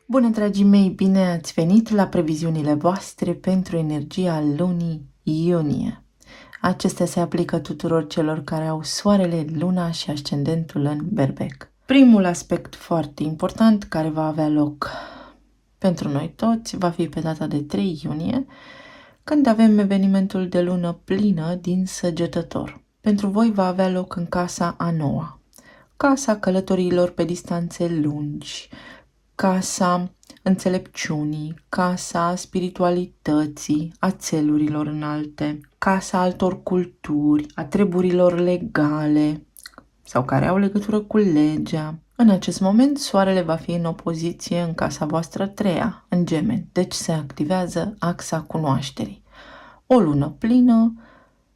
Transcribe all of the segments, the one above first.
Bună, dragii mei! Bine ați venit la previziunile voastre pentru energia lunii iunie. Acestea se aplică tuturor celor care au soarele, luna și ascendentul în Berbec. Primul aspect foarte important care va avea loc pentru noi toți va fi pe data de 3 iunie, când avem evenimentul de lună plină din Săgetător. Pentru voi va avea loc în casa a noua, casa călătoriilor pe distanțe lungi, casa înțelepciunii, casa spiritualității, a țelurilor înalte, casa altor culturi, a treburilor legale sau care au legătură cu legea. În acest moment, soarele va fi în opoziție în casa voastră treia, în Gemeni, deci se activează axa cunoașterii. O lună plină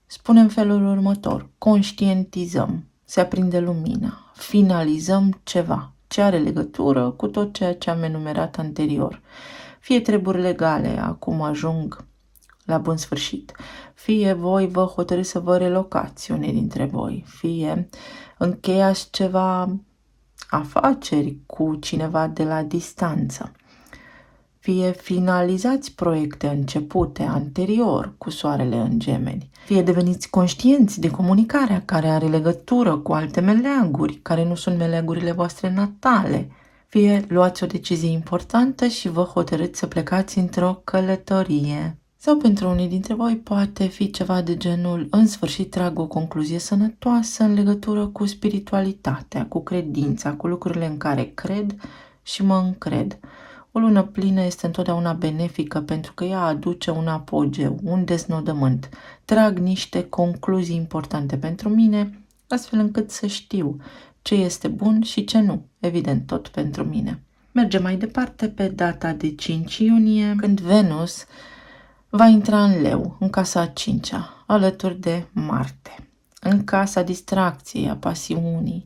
spune în felul următor: conștientizăm, se aprinde lumina, finalizăm ceva ce are legătură cu tot ceea ce am enumerat anterior. Fie treburi legale acum ajung la bun sfârșit, fie voi vă hotărâți să vă relocați unii dintre voi, fie încheiați ceva afaceri cu cineva de la distanță, fie finalizați proiecte începute anterior cu soarele în Gemeni, fie deveniți conștienți de comunicarea care are legătură cu alte meleaguri, care nu sunt meleagurile voastre natale, fie luați o decizie importantă și vă hotărâți să plecați într-o călătorie. Sau pentru unii dintre voi poate fi ceva de genul: în sfârșit trag o concluzie sănătoasă în legătură cu spiritualitatea, cu credința, cu lucrurile în care cred și mă încred. O lună plină este întotdeauna benefică pentru că ea aduce un apogeu, un deznodământ. Trag niște concluzii importante pentru mine, astfel încât să știu ce este bun și ce nu, evident tot pentru mine. Mergem mai departe pe data de 5 iunie, când Venus va intra în Leu, în casa a 5-a, alături de Marte, în casa distracției, a pasiunii,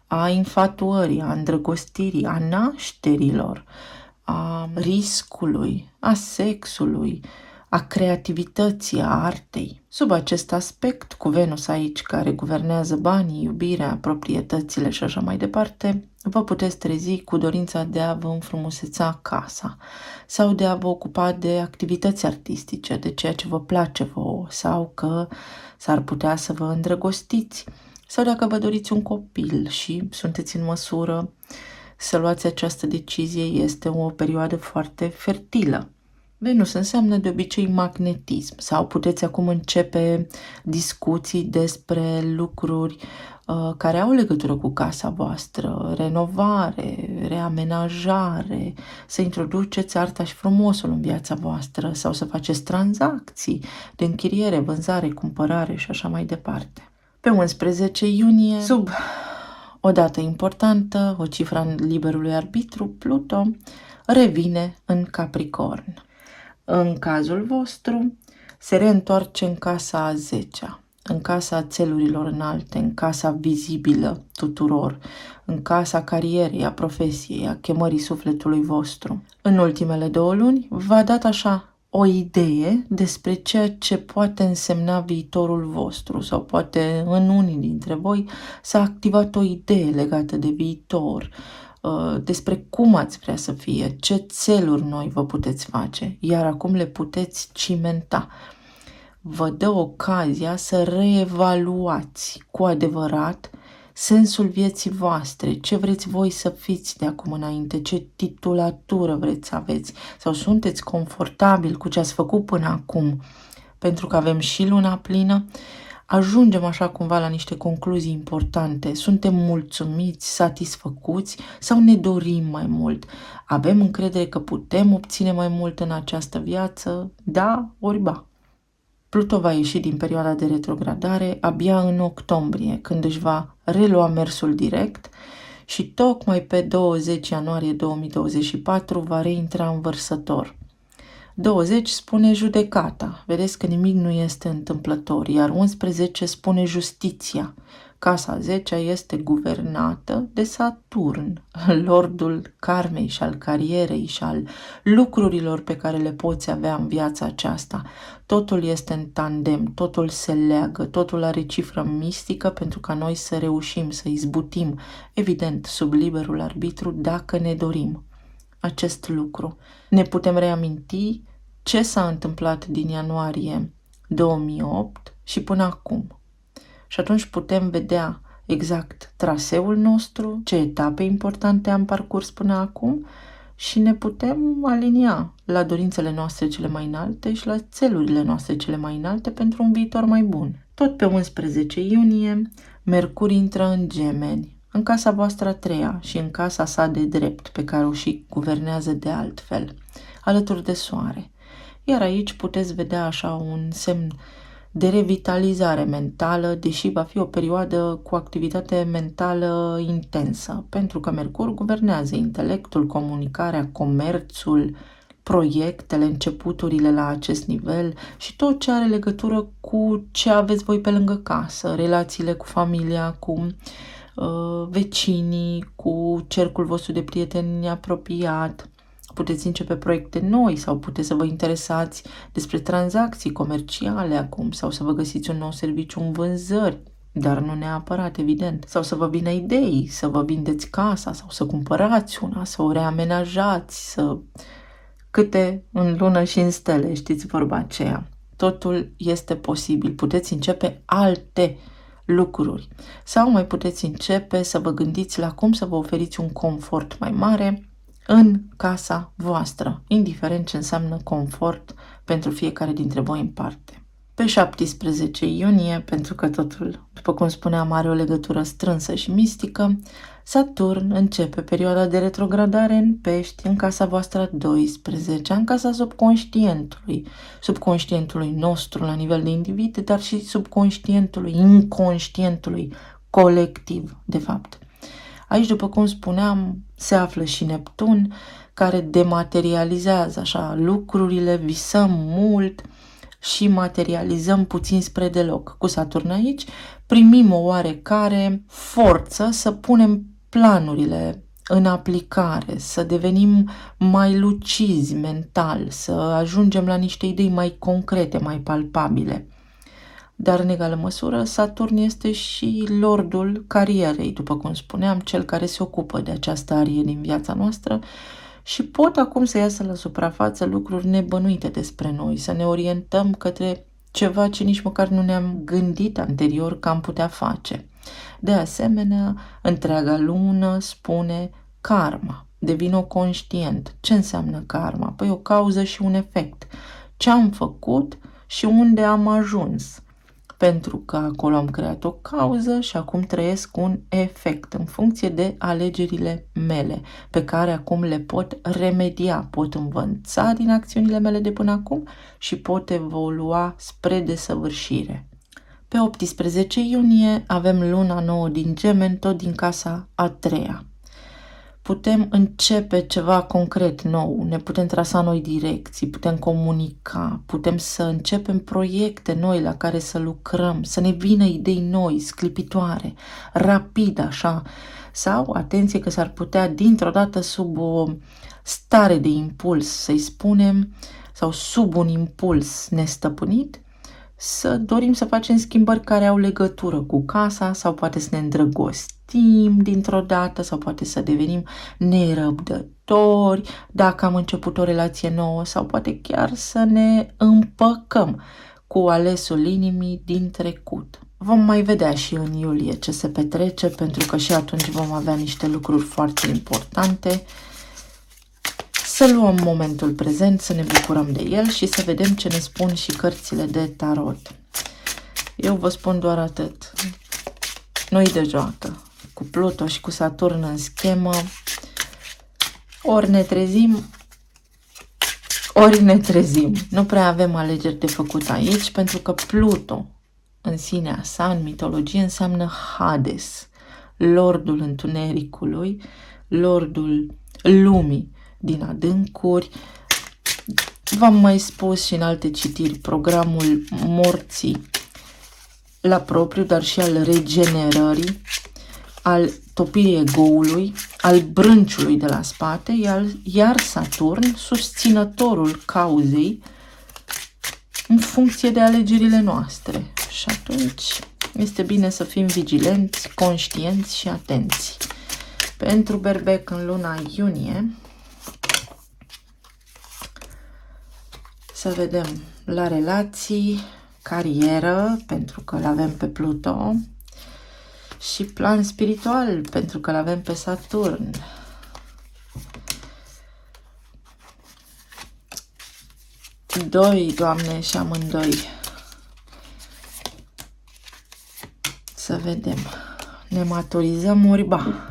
a infatuării, a îndrăgostirii, a nașterilor, a riscului, a sexului, a creativității, a artei. Sub acest aspect, cu Venus aici care guvernează banii, iubirea, proprietățile și așa mai departe, vă puteți trezi cu dorința de a vă înfrumuseța casa sau de a vă ocupa de activități artistice, de ceea ce vă place vouă, sau că s-ar putea să vă îndrăgostiți, sau dacă vă doriți un copil și sunteți în măsură să luați această decizie, este o perioadă foarte fertilă. Venus înseamnă de obicei magnetism, sau puteți acum începe discuții despre lucruri care au legătură cu casa voastră, renovare, reamenajare, să introduceți arta și frumosul în viața voastră sau să faceți tranzacții de închiriere, vânzare, cumpărare și așa mai departe. Pe 11 iunie, sub o dată importantă, o cifră în liberului arbitru, Pluto revine în Capricorn. În cazul vostru, se reîntoarce în casa a 10-a, în casa țelurilor înalte, în casa vizibilă tuturor, în casa carierei, a profesiei, a chemării sufletului vostru. În ultimele 2 luni v-a dat așa o idee despre ceea ce poate însemna viitorul vostru, sau poate în unii dintre voi s-a activat o idee legată de viitor, despre cum ați vrea să fie, ce țeluri noi vă puteți face, iar acum le puteți cimenta. Vă dă ocazia să reevaluați cu adevărat sensul vieții voastre, ce vreți voi să fiți de acum înainte, ce titulatură vreți să aveți, sau sunteți confortabil cu ce ați făcut până acum, pentru că avem și luna plină. Ajungem așa cumva la niște concluzii importante. Suntem mulțumiți, satisfăcuți sau ne dorim mai mult? Avem încredere că putem obține mai mult în această viață? Da ori ba. Pluto va ieși din perioada de retrogradare abia în octombrie, când își va relua mersul direct și tocmai pe 20 ianuarie 2024 va reintra în Vărsător. 20 spune judecata, vedeți că nimic nu este întâmplător, iar 11 spune justiția. Casa 10 este guvernată de Saturn, lordul karmei și al carierei și al lucrurilor pe care le poți avea în viața aceasta. Totul este în tandem, totul se leagă, totul are cifră mistică pentru ca noi să reușim, să izbutim, evident, sub liberul arbitru, dacă ne dorim. acest lucru. Ne putem reaminti ce s-a întâmplat din ianuarie 2008 și până acum. Și atunci putem vedea exact traseul nostru, ce etape importante am parcurs până acum și ne putem alinia la dorințele noastre cele mai înalte și la țelurile noastre cele mai înalte pentru un viitor mai bun. Tot pe 11 iunie, Mercur intră în Gemeni, în casa voastră a treia și în casa sa de drept, pe care o și guvernează de altfel, alături de Soare. Iar aici puteți vedea așa un semn de revitalizare mentală, deși va fi o perioadă cu activitate mentală intensă, pentru că Mercur guvernează intelectul, comunicarea, comerțul, proiectele, începuturile la acest nivel și tot ce are legătură cu ce aveți voi pe lângă casă, relațiile cu familia, cu vecinii, cu cercul vostru de prieteni apropiat. Puteți începe proiecte noi sau puteți să vă interesați despre tranzacții comerciale acum sau să vă găsiți un nou serviciu în vânzări, dar nu neapărat, evident. Sau să vă vină idei, să vă vindeți casa sau să cumpărați una, să o reamenajați, să... Câte în lună și în stele, știți vorba aceea. Totul este posibil. Puteți începe alte lucruri sau mai puteți începe să vă gândiți la cum să vă oferiți un confort mai mare în casa voastră, indiferent ce înseamnă confort pentru fiecare dintre voi în parte. Pe 17 iunie, pentru că totul, după cum spuneam, are o legătură strânsă și mistică, Saturn începe perioada de retrogradare în Pești, în casa voastră 12, în casa subconștientului nostru la nivel de individ, dar și subconștientului, inconștientului colectiv, de fapt. Aici, după cum spuneam, se află și Neptun, care dematerializează așa lucrurile, visăm mult și materializăm puțin spre deloc. Cu Saturn aici primim o oarecare forță să punem planurile în aplicare, să devenim mai lucizi mental, să ajungem la niște idei mai concrete, mai palpabile. Dar în egală măsură, Saturn este și lordul carierei, după cum spuneam, cel care se ocupă de această arie din viața noastră și pot acum să iasă la suprafață lucruri nebănuite despre noi, să ne orientăm către ceva ce nici măcar nu ne-am gândit anterior că am putea face. De asemenea, întreaga lună spune karma, devin-o conștient. Ce înseamnă karma? Păi o cauză și un efect. Ce am făcut și unde am ajuns. Pentru că acolo am creat o cauză și acum trăiesc un efect în funcție de alegerile mele, pe care acum le pot remedia, pot învăța din acțiunile mele de până acum și pot evolua spre desăvârșire. Pe 18 iunie avem luna nouă din Gemeni, tot din casa a treia. Putem începe ceva concret nou, ne putem trasa noi direcții, putem comunica, putem să începem proiecte noi la care să lucrăm, să ne vină idei noi, sclipitoare, rapid așa, sau, atenție că s-ar putea dintr-o dată sub o stare de impuls, să-i spunem, sau sub un impuls nestăpânit, să dorim să facem schimbări care au legătură cu casa sau poate să ne îndrăgostim dintr-o dată sau poate să devenim nerăbdători dacă am început o relație nouă sau poate chiar să ne împăcăm cu alesul inimii din trecut. Vom mai vedea și în iulie ce se petrece, pentru că și atunci vom avea niște lucruri foarte importante. Să luăm momentul prezent, să ne bucurăm de el și să vedem ce ne spun și cărțile de tarot. Eu vă spun doar atât. Nu-i de joacă. Cu Pluto și cu Saturn în schemă, ori ne trezim, ori ne trezim. Nu prea avem alegeri de făcut aici, pentru că Pluto, în sinea sa, în mitologie, înseamnă Hades, lordul întunericului, lordul lumii din adâncuri. V-am mai spus și în alte citiri programul morții la propriu, dar și al regenerării, al topirii egoului, al brânciului de la spate, iar Saturn, susținătorul cauzei în funcție de alegerile noastre. Și atunci este bine să fim vigilenți, conștienți și atenți. Pentru berbec în luna iunie, Să vedem la relații, carieră, pentru că l-avem pe Pluto, și plan spiritual, pentru că l-avem pe Saturn. Doi, Doamne, și amândoi. Să vedem. Ne maturizăm oriba.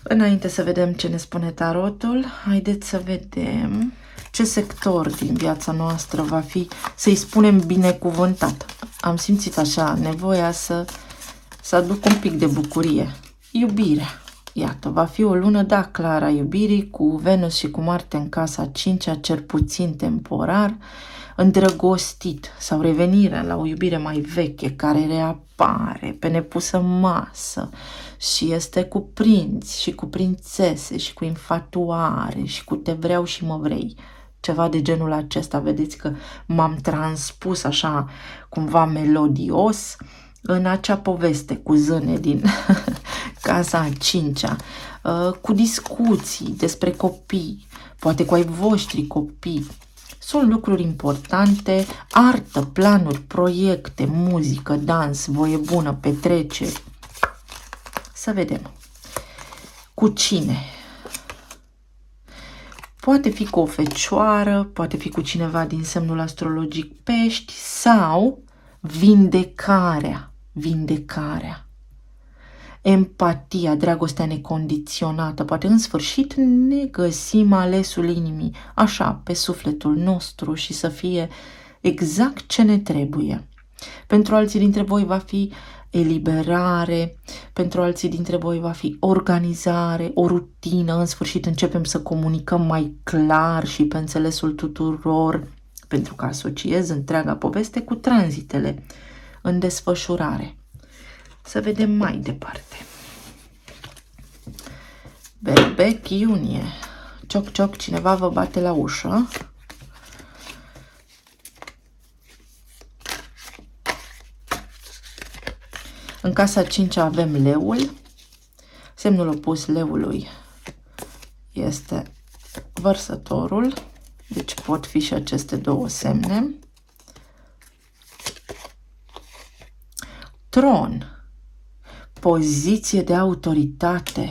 Înainte să vedem ce ne spune tarotul, haideți să vedem ce sector din viața noastră va fi, să-i spunem, binecuvântat. Am simțit așa nevoia să aduc un pic de bucurie. Iubirea. Iată, va fi o lună, da, clară a iubirii, cu Venus și cu Marte în casa 5-a, cel puțin temporar, îndrăgostit sau revenirea la o iubire mai veche care reapare pe nepusă masă și este cu prinți și cu prințese și cu infatuare și cu te vreau și mă vrei. Ceva de genul acesta, vedeți că m-am transpus așa cumva melodios în acea poveste cu zâne din casa a 5-a, cu discuții despre copii, poate cu ai voștri copii. Sunt lucruri importante, artă, planuri, proiecte, muzică, dans, voie bună, petreceri. Să vedem. Cu cine? Poate fi cu o fecioară, poate fi cu cineva din semnul astrologic Pești sau vindecarea. Vindecarea. Empatia, dragostea necondiționată. Poate în sfârșit ne găsim alesul inimii, așa, pe sufletul nostru și să fie exact ce ne trebuie. Pentru alții dintre voi va fi eliberare, pentru alții dintre voi va fi organizare, o rutină, în sfârșit începem să comunicăm mai clar și pe înțelesul tuturor, pentru că asociez întreaga poveste cu tranzitele în desfășurare. Să vedem mai departe. Berbec, iunie. Cioc, cioc, cineva vă bate la ușă. În casa 5 avem leul. Semnul opus leului este vărsătorul. Deci pot fi și aceste două semne. Tron. Poziție de autoritate.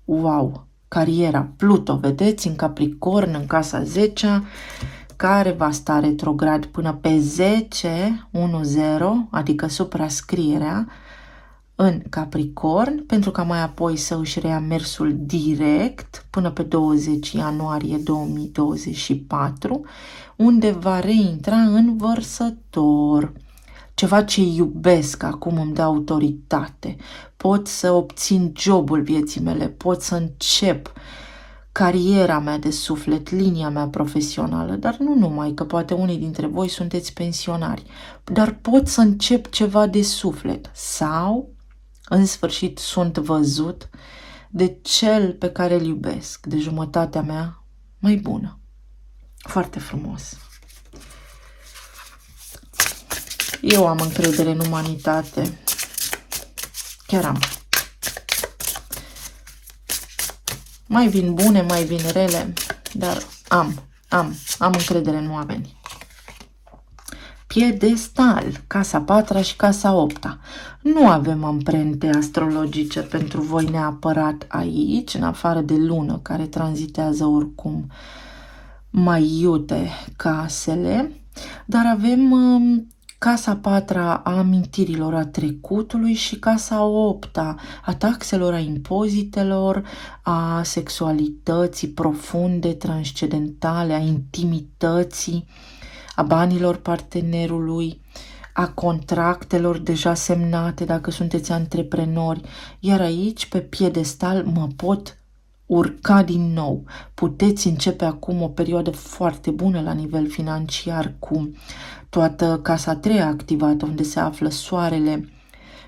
Wow! Cariera. Pluto, vedeți, în Capricorn, în casa 10-a, care va sta retrograd până pe 10-10, adică suprascrierea, în Capricorn, pentru ca mai apoi să își reia mersul direct până pe 20 ianuarie 2024, unde va reintra în Vărsător. Ceva ce iubesc acum îmi dă autoritate. Pot să obțin jobul vieții mele, pot să încep cariera mea de suflet, linia mea profesională, dar nu numai, că poate unii dintre voi sunteți pensionari, dar pot să încep ceva de suflet sau, în sfârșit, sunt văzut de cel pe care îl iubesc, de jumătatea mea mai bună. Foarte frumos. Eu am încredere în umanitate. Chiar am. Mai vin bune, mai vin rele, dar am încredere în oameni. Piedestal, casa 4 și casa 8. Nu avem amprente astrologice pentru voi neapărat aici, în afară de lună, care tranzitează oricum mai iute casele, dar avem casa 4 a amintirilor a trecutului și casa 8 a taxelor, a impozitelor, a sexualității profunde, transcendentale, a intimității, a banilor partenerului, a contractelor deja semnate dacă sunteți antreprenori. Iar aici, pe piedestal, mă pot urca din nou. Puteți începe acum o perioadă foarte bună la nivel financiar, cu toată casa 3 activată, unde se află soarele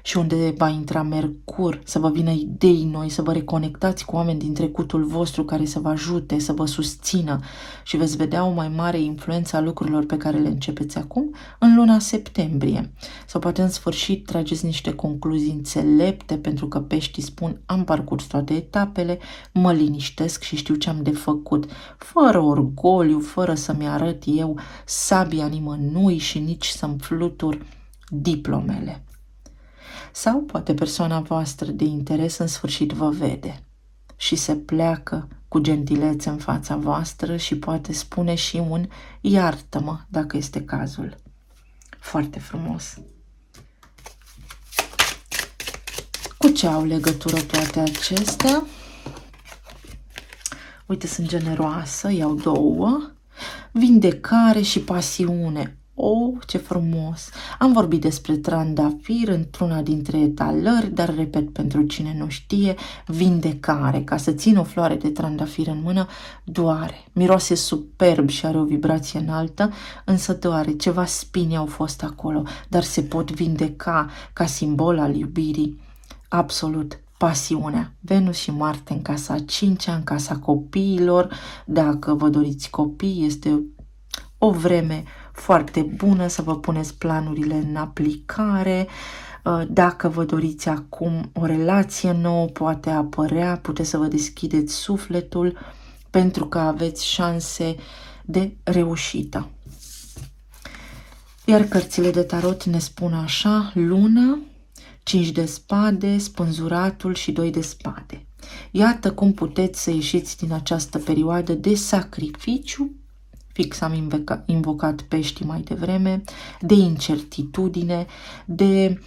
și unde va intra Mercur, să vă vină idei noi, să vă reconectați cu oameni din trecutul vostru care să vă ajute, să vă susțină și veți vedea o mai mare influență a lucrurilor pe care le începeți acum în luna septembrie. Sau poate în sfârșit trageți niște concluzii înțelepte pentru că peștii spun am parcurs toate etapele, mă liniștesc și știu ce am de făcut, fără orgoliu, fără să-mi arăt eu sabia nimănui și nici să-mi flutur diplomele. Sau poate persoana voastră de interes în sfârșit vă vede și se pleacă cu gentilețe în fața voastră și poate spune și un iartă-mă dacă este cazul. Foarte frumos. Cu ce au legătură toate acestea? Uite, sunt generoasă, iau 2. Vindecare și pasiune. Oh, ce frumos! Am vorbit despre trandafir într-una dintre etalări, dar repet pentru cine nu știe, vindecare. Ca să țin o floare de trandafir în mână, doare. Miroase superb și are o vibrație înaltă, însă doare. Ceva spini au fost acolo, dar se pot vindeca ca simbol al iubirii. Absolut. Pasiunea. Venus și Marte în casa 5-a, în casa copiilor. Dacă vă doriți copii, este o vreme foarte bună să vă puneți planurile în aplicare. Dacă vă doriți acum o relație nouă, poate apărea, puteți să vă deschideți sufletul pentru că aveți șanse de reușită. Iar cărțile de tarot ne spun așa: lună, 5 de spade, spânzuratul și 2 de spade. Iată cum puteți să ieșiți din această perioadă de sacrificiu, fix am invocat peștii mai devreme, de incertitudine, de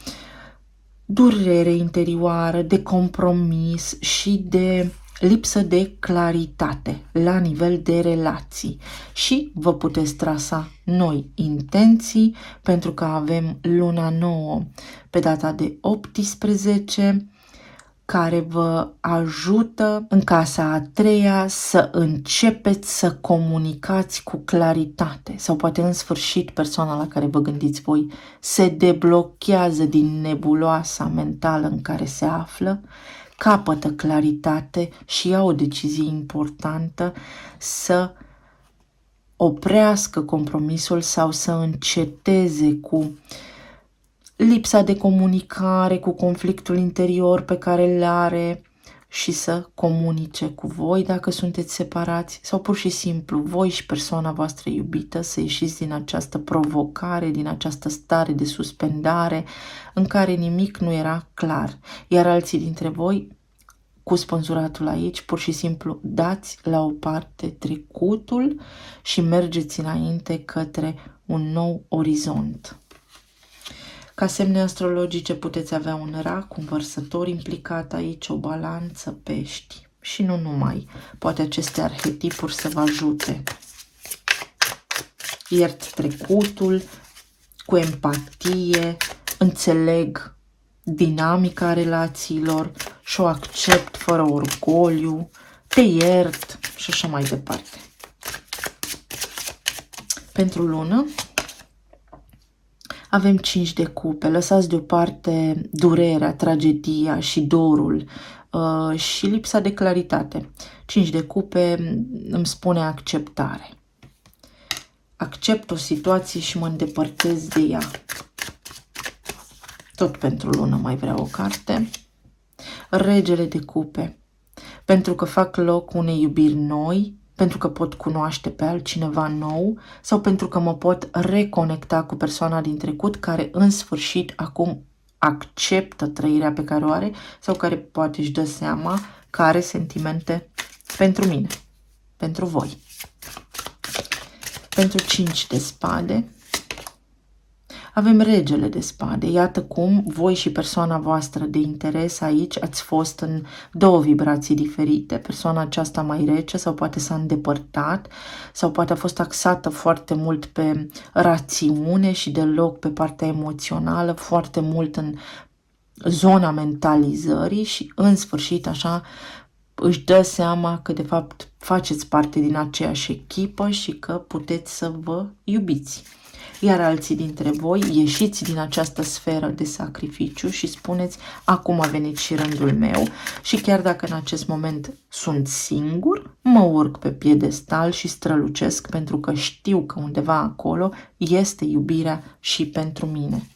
durere interioară, de compromis și de lipsă de claritate la nivel de relații. Și vă puteți trasa noi intenții pentru că avem luna nouă pe data de 18 care vă ajută în casa a 3-a să începeți să comunicați cu claritate. Sau poate în sfârșit persoana la care vă gândiți voi se deblochează din nebuloasa mentală în care se află, capătă claritate și ia o decizie importantă să oprească compromisul sau să înceteze cu lipsa de comunicare, cu conflictul interior pe care îl are și să comunice cu voi dacă sunteți separați sau pur și simplu voi și persoana voastră iubită să ieșiți din această provocare, din această stare de suspendare în care nimic nu era clar. Iar alții dintre voi, cu spânzuratul aici, pur și simplu dați la o parte trecutul și mergeți înainte către un nou orizont. Ca semne astrologice puteți avea un rac, un vărsător implicat aici, o balanță, pești și nu numai. Poate aceste arhetipuri să vă ajute. Iert trecutul cu empatie, înțeleg dinamica relațiilor și o accept fără orgoliu, te iert și așa mai departe. Pentru lună avem 5 de cupe. Lăsați deoparte durerea, tragedia și dorul și lipsa de claritate. 5 de cupe îmi spune acceptare. Accept o situație și mă îndepărtez de ea. Tot pentru lună mai vreau o carte. Regele de cupe. Pentru că fac loc unei iubiri noi, pentru că pot cunoaște pe altcineva nou sau pentru că mă pot reconecta cu persoana din trecut care în sfârșit acum acceptă trăirea pe care o are sau care poate își dă seama că are sentimente pentru mine, pentru voi. Pentru 5 de spade avem regele de spade. Iată cum voi și persoana voastră de interes aici ați fost în 2 vibrații diferite. Persoana aceasta mai rece sau poate s-a îndepărtat sau poate a fost axată foarte mult pe rațiune și deloc pe partea emoțională, foarte mult în zona mentalizării și în sfârșit așa își dă seama că de fapt faceți parte din aceeași echipă și că puteți să vă iubiți. Iar alții dintre voi ieșiți din această sferă de sacrificiu și spuneți, acum a venit și rândul meu și chiar dacă în acest moment sunt singur, mă urc pe piedestal și strălucesc pentru că știu că undeva acolo este iubirea și pentru mine.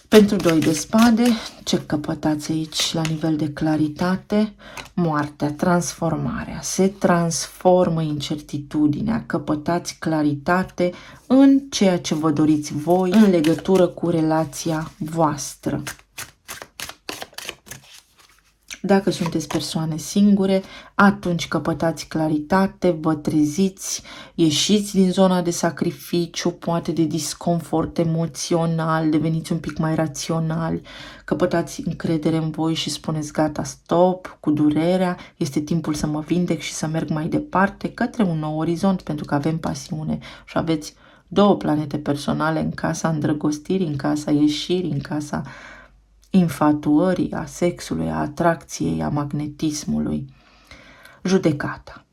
Pentru 2 de spade, ce căpătați aici la nivel de claritate? Moartea, transformarea. Se transformă incertitudinea, căpătați claritate în ceea ce vă doriți voi în legătură cu relația voastră. Dacă sunteți persoane singure, atunci căpătați claritate, vă treziți, ieșiți din zona de sacrificiu, poate de disconfort emoțional, deveniți un pic mai raționali, căpătați încredere în voi și spuneți gata, stop cu durerea, este timpul să mă vindec și să merg mai departe către un nou orizont, pentru că avem pasiune și aveți 2 planete personale în casa îndrăgostirii, în casa ieșirii, în casa infatuării, a sexului, a atracției, a magnetismului. Judecata.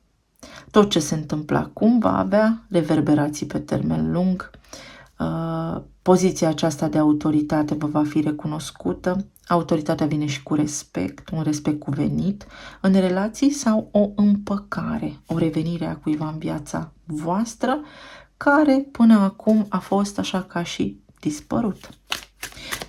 Tot ce se întâmplă acum va avea reverberații pe termen lung. Poziția aceasta de autoritate vă va fi recunoscută. Autoritatea vine și cu respect, un respect cuvenit în relații sau o împăcare, o revenire a cuiva în viața voastră, care până acum a fost așa ca și dispărut.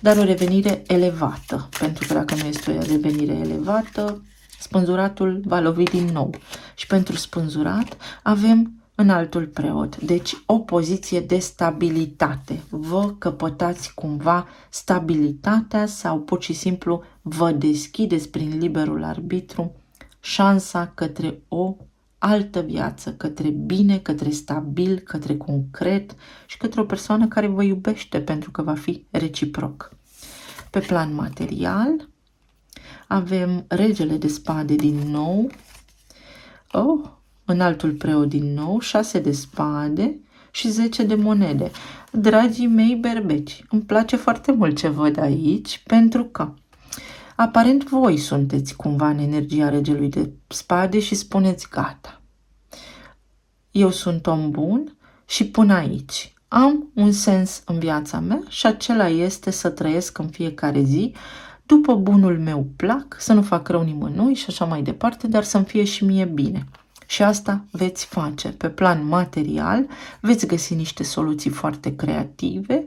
Dar o revenire elevată, pentru că dacă nu este o revenire elevată, spânzuratul va lovi din nou. Și pentru spânzurat avem înaltul preot, deci o poziție de stabilitate. Vă căpătați cumva stabilitatea sau pur și simplu vă deschideți prin liberul arbitru șansa către o altă viață, către bine, către stabil, către concret și către o persoană care vă iubește pentru că va fi reciproc. Pe plan material avem regele de spade din nou, înaltul preot din nou, 6 de spade și 10 de monede. Dragii mei berbeci, îmi place foarte mult ce văd aici pentru că aparent voi sunteți cumva în energia regelui de spade și spuneți gata. Eu sunt om bun și până aici. Am un sens în viața mea și acela este să trăiesc în fiecare zi după bunul meu plac, să nu fac rău nimănui și așa mai departe, dar să-mi fie și mie bine. Și asta veți face. Pe plan material veți găsi niște soluții foarte creative,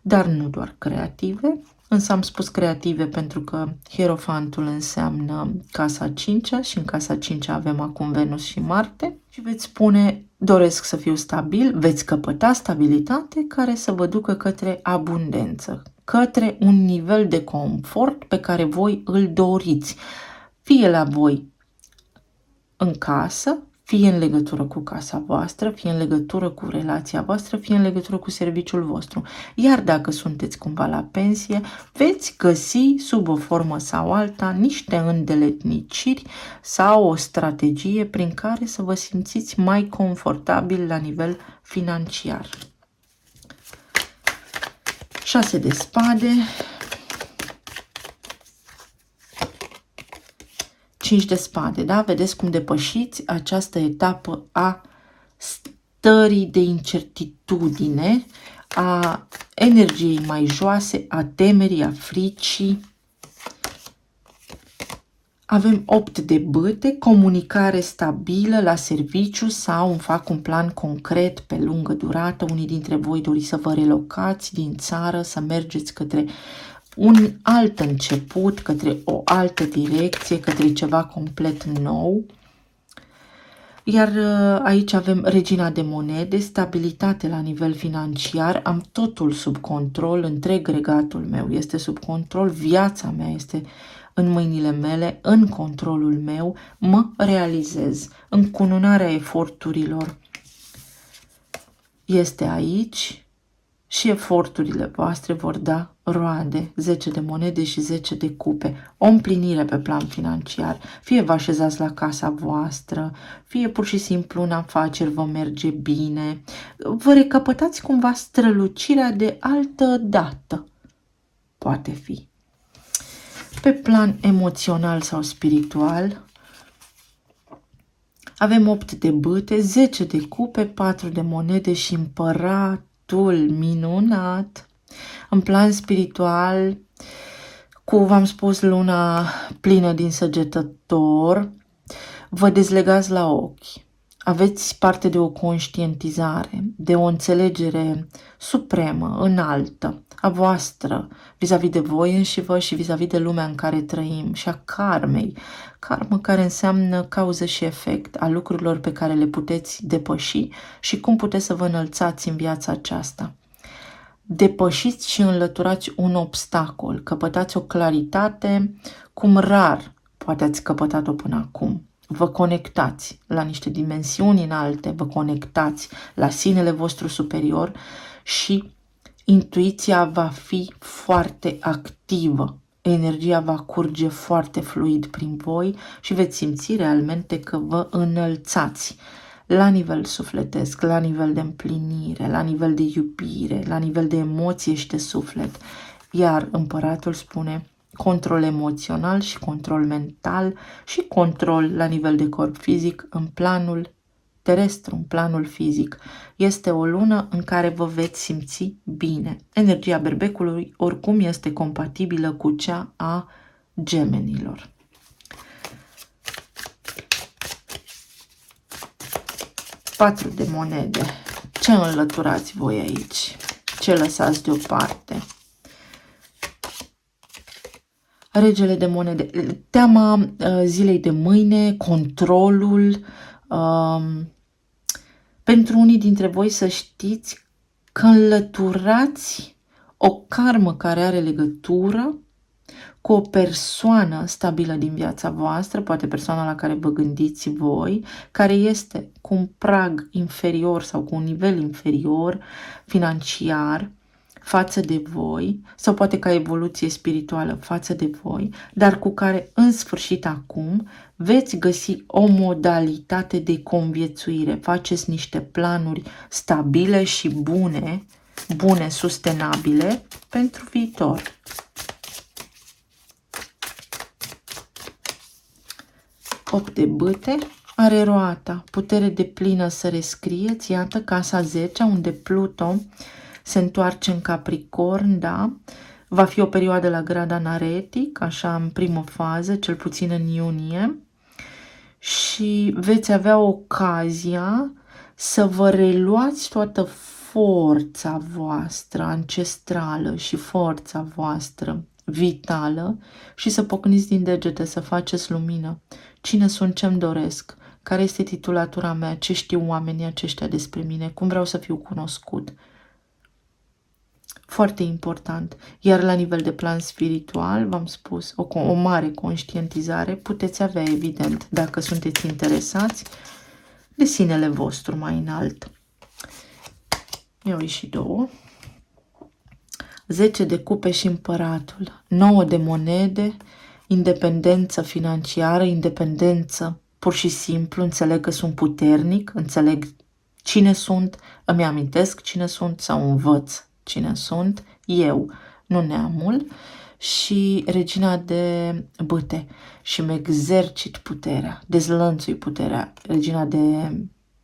dar nu doar creative. Însă am spus creative pentru că Hierofantul înseamnă casa 5-a și în casa 5-a avem acum Venus și Marte și veți spune doresc să fiu stabil, veți căpăta stabilitate care să vă ducă către abundență, către un nivel de confort pe care voi îl doriți, fie la voi în casă, fie în legătură cu casa voastră, fie în legătură cu relația voastră, fie în legătură cu serviciul vostru. Iar dacă sunteți cumva la pensie, veți găsi sub o formă sau alta niște îndeletniciri sau o strategie prin care să vă simțiți mai confortabil la nivel financiar. 6 de spade, 5 de spade, da? Vedeți cum depășiți această etapă a stării de incertitudine, a energiei mai joase, a temerii, a fricii. Avem 8 de bâte, comunicare stabilă la serviciu sau fac un plan concret pe lungă durată. Unii dintre voi doriți să vă relocați din țară, să mergeți către un alt început, către o altă direcție, către ceva complet nou. Iar aici avem regina de monede, stabilitate la nivel financiar, am totul sub control, întreg regatul meu este sub control, viața mea este în mâinile mele, în controlul meu, mă realizez. Încununarea eforturilor este aici și eforturile voastre vor da roade, 10 de monede și 10 de cupe, o împlinire pe plan financiar. Fie vă așezați la casa voastră, fie pur și simplu în afaceri vă merge bine, vă recapătați cumva strălucirea de altă dată. Poate fi. Pe plan emoțional sau spiritual, Avem 8 de bâte, 10 de cupe, 4 de monede și împăratul minunat. În plan spiritual, v-am spus, luna plină din Săgetător, vă dezlegați la ochi. Aveți parte de o conștientizare, de o înțelegere supremă, înaltă, a voastră, vis-a-vis de voi înșivă și vis-a-vis de lumea în care trăim și a karmei. Karmă care înseamnă cauză și efect a lucrurilor pe care le puteți depăși și cum puteți să vă înălțați în viața aceasta. Depășiți și înlăturați un obstacol, căpătați o claritate cum rar poate ați căpătat-o până acum. Vă conectați la niște dimensiuni înalte, vă conectați la sinele vostru superior și intuiția va fi foarte activă. Energia va curge foarte fluid prin voi și veți simți realmente că vă înălțați la nivel sufletesc, la nivel de împlinire, la nivel de iubire, la nivel de emoție și de suflet. Iar împăratul spune control emoțional și control mental și control la nivel de corp fizic în planul terestru, în planul fizic. Este o lună în care vă veți simți bine. Energia berbecului oricum este compatibilă cu cea a gemenilor. Patru de monede. Ce înlăturați voi aici? Ce lăsați deoparte? Regele de monede. Teama zilei de mâine, controlul. Pentru unii dintre voi să știți că înlăturați o karmă care are legătură cu o persoană stabilă din viața voastră, poate persoana la care vă gândiți voi, care este cu un prag inferior sau cu un nivel inferior financiar față de voi, sau poate ca evoluție spirituală față de voi, dar cu care în sfârșit acum veți găsi o modalitate de conviețuire. Faceți niște planuri stabile și bune, sustenabile pentru viitor. Opt de bâte, are roata, putere de plină să rescrieți, iată casa 10, unde Pluto se întoarce în Capricorn, da? Va fi o perioadă la grad anaretic, așa în primă fază, cel puțin în iunie, și veți avea ocazia să vă reluați toată forța voastră ancestrală și forța voastră vitală și să pocniți din degete, să faceți lumină. Cine sunt, ce-mi doresc, care este titulatura mea, ce știu oamenii aceștia despre mine, cum vreau să fiu cunoscut. Foarte important. Iar la nivel de plan spiritual, v-am spus, o mare conștientizare puteți avea, evident, dacă sunteți interesați de sinele vostru mai înalt. Mi-au ieșit două. 10 de cupe și împăratul. 9 de monede, independență financiară, independență pur și simplu, înțeleg că sunt puternic, înțeleg cine sunt, îmi amintesc cine sunt sau învăț cine sunt, eu, nu neamul, și regina de bâte și îmi exercit puterea, dezlănțui puterea. Regina de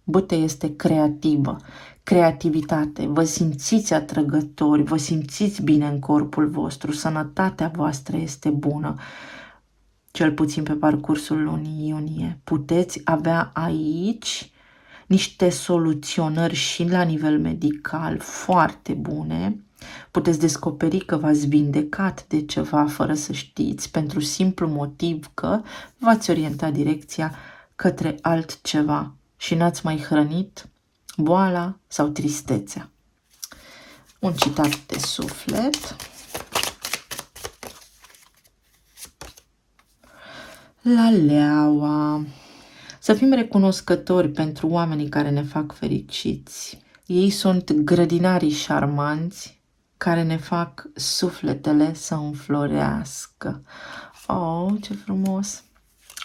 bâte este creativă, creativitate, vă simțiți atrăgători, vă simțiți bine în corpul vostru, sănătatea voastră este bună, cel puțin pe parcursul lunii iunie. Puteți avea aici niște soluționări și la nivel medical foarte bune. Puteți descoperi că v-ați vindecat de ceva fără să știți, pentru simplu motiv că v-ați orientat direcția către altceva și n-ați mai hrănit boala sau tristețea. Un citat de suflet. La leaua. Să fim recunoscători pentru oamenii care ne fac fericiți. Ei sunt grădinarii șarmanți care ne fac sufletele să înflorească. Oh, ce frumos!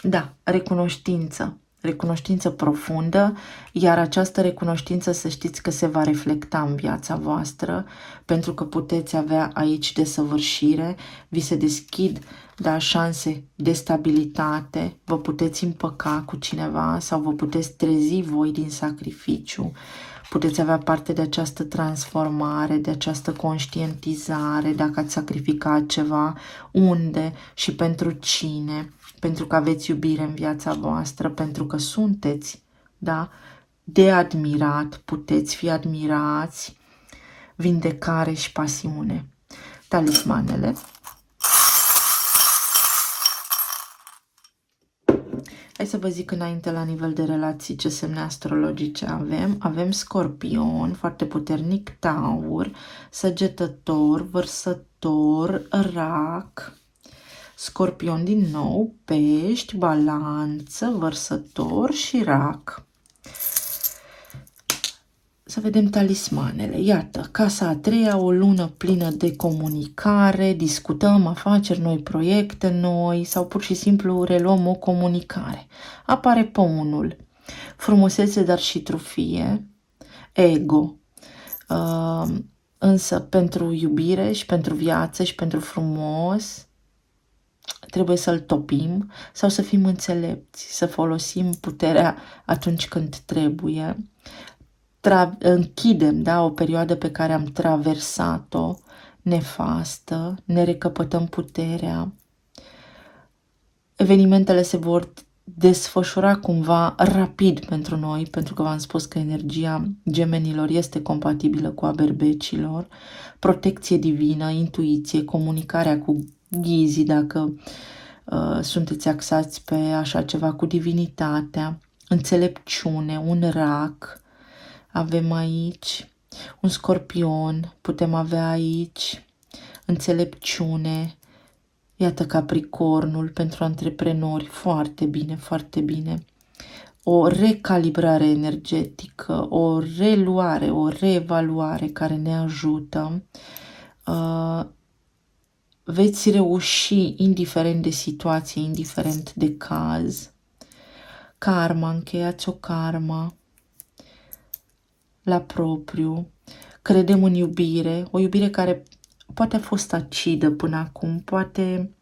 Da, recunoștință. recunoștință profundă, iar această recunoștință să știți că se va reflecta în viața voastră, pentru că puteți avea aici desăvârșire, vi se deschid, da, șanse de stabilitate, vă puteți împăca cu cineva sau vă puteți trezi voi din sacrificiu, puteți avea parte de această transformare, de această conștientizare, dacă ați sacrificat ceva, unde și pentru cine, pentru că aveți iubire în viața voastră, pentru că sunteți, da, de admirat, puteți fi admirați, vindecare și pasiune. Talismanele. Hai să vă zic înainte la nivel de relații ce semne astrologice avem. Avem Scorpion, foarte puternic, Taur, Săgetător, Vărsător, Rac, Scorpion din nou, Pești, Balanță, Vărsător și Rac. Să vedem talismanele. Iată, casa a treia, o lună plină de comunicare, discutăm afaceri noi, proiecte noi sau pur și simplu reluăm o comunicare. Apare Păunul, frumusețe, dar și trufie, ego. Însă pentru iubire și pentru viață și pentru frumos trebuie să-l topim sau să fim înțelepți, să folosim puterea atunci când trebuie. Închidem, da, o perioadă pe care am traversat-o nefastă, ne recăpătăm puterea. Evenimentele se vor desfășura cumva rapid pentru noi, pentru că v-am spus că energia gemenilor este compatibilă cu a berbecilor, protecție divină, intuiție, comunicarea cu ghizii, dacă sunteți axați pe așa ceva, cu divinitatea, înțelepciune, un rac, avem aici un Scorpion, putem avea aici înțelepciune, iată Capricornul pentru antreprenori, foarte bine, foarte bine. O recalibrare energetică, o reluare, o reevaluare care ne ajută. Veți reuși indiferent de situație, indiferent de caz. Karma, încheiați o karma la propriu, credem în iubire, o iubire care poate a fost acidă până acum, poate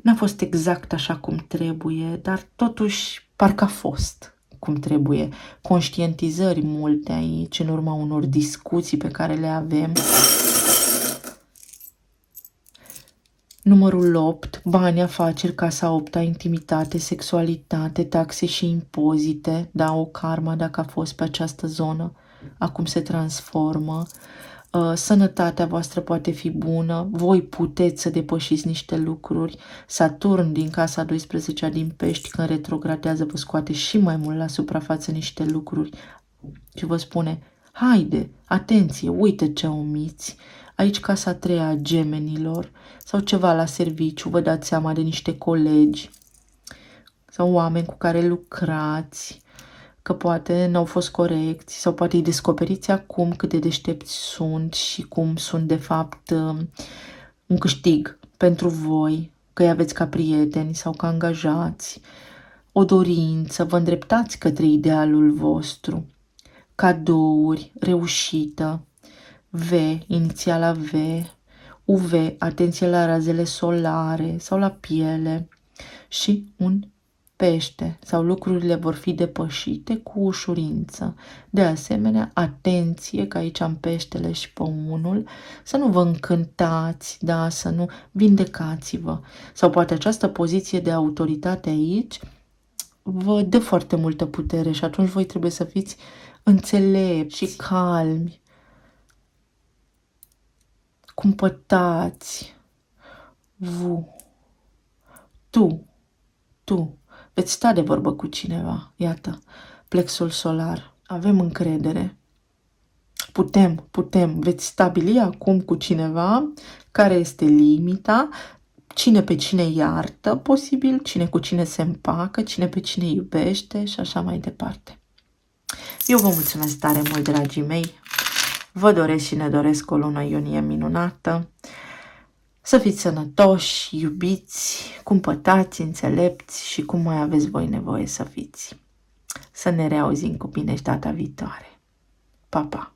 n-a fost exact așa cum trebuie, dar totuși parcă a fost cum trebuie. Conștientizări multe aici, în urma unor discuții pe care le avem. Numărul 8, bani, afaceri, casa 8, intimitate, sexualitate, taxe și impozite, da, o karma dacă a fost pe această zonă, acum se transformă. Sănătatea voastră poate fi bună, voi puteți să depășiți niște lucruri. Saturn din casa 12 din Pești, când retrogradează, vă scoate și mai mult la suprafață niște lucruri și vă spune, haide, atenție, uite ce omiți. Aici casa a treia a gemenilor sau ceva la serviciu, vă dați seama de niște colegi sau oameni cu care lucrați, că poate n-au fost corecți sau poate îi descoperiți acum cât de deștepți sunt și cum sunt de fapt un câștig pentru voi, că îi aveți ca prieteni sau ca angajați, o dorință, vă îndreptați către idealul vostru, cadouri, reușită, V, inițiala V, UV, atenție la razele solare sau la piele și un Pește sau lucrurile vor fi depășite cu ușurință. De asemenea, atenție că aici am Peștele și Păunul, să nu vă încântați, da, să nu vindecați-vă. Sau poate această poziție de autoritate aici vă dă foarte multă putere și atunci voi trebuie să fiți înțelepți și calmi, cumpătați, tu, veți sta de vorbă cu cineva, iată, plexul solar, avem încredere, putem, veți stabili acum cu cineva care este limita, cine pe cine iartă, posibil, cine cu cine se împacă, cine pe cine iubește și așa mai departe. Eu vă mulțumesc tare mult, dragii mei, vă doresc și ne doresc o lună iunie minunată, să fiți sănătoși, iubiți, cumpătați, înțelepți și cum mai aveți voi nevoie să fiți. Să ne reauzim cu bine și data viitoare. Pa, pa!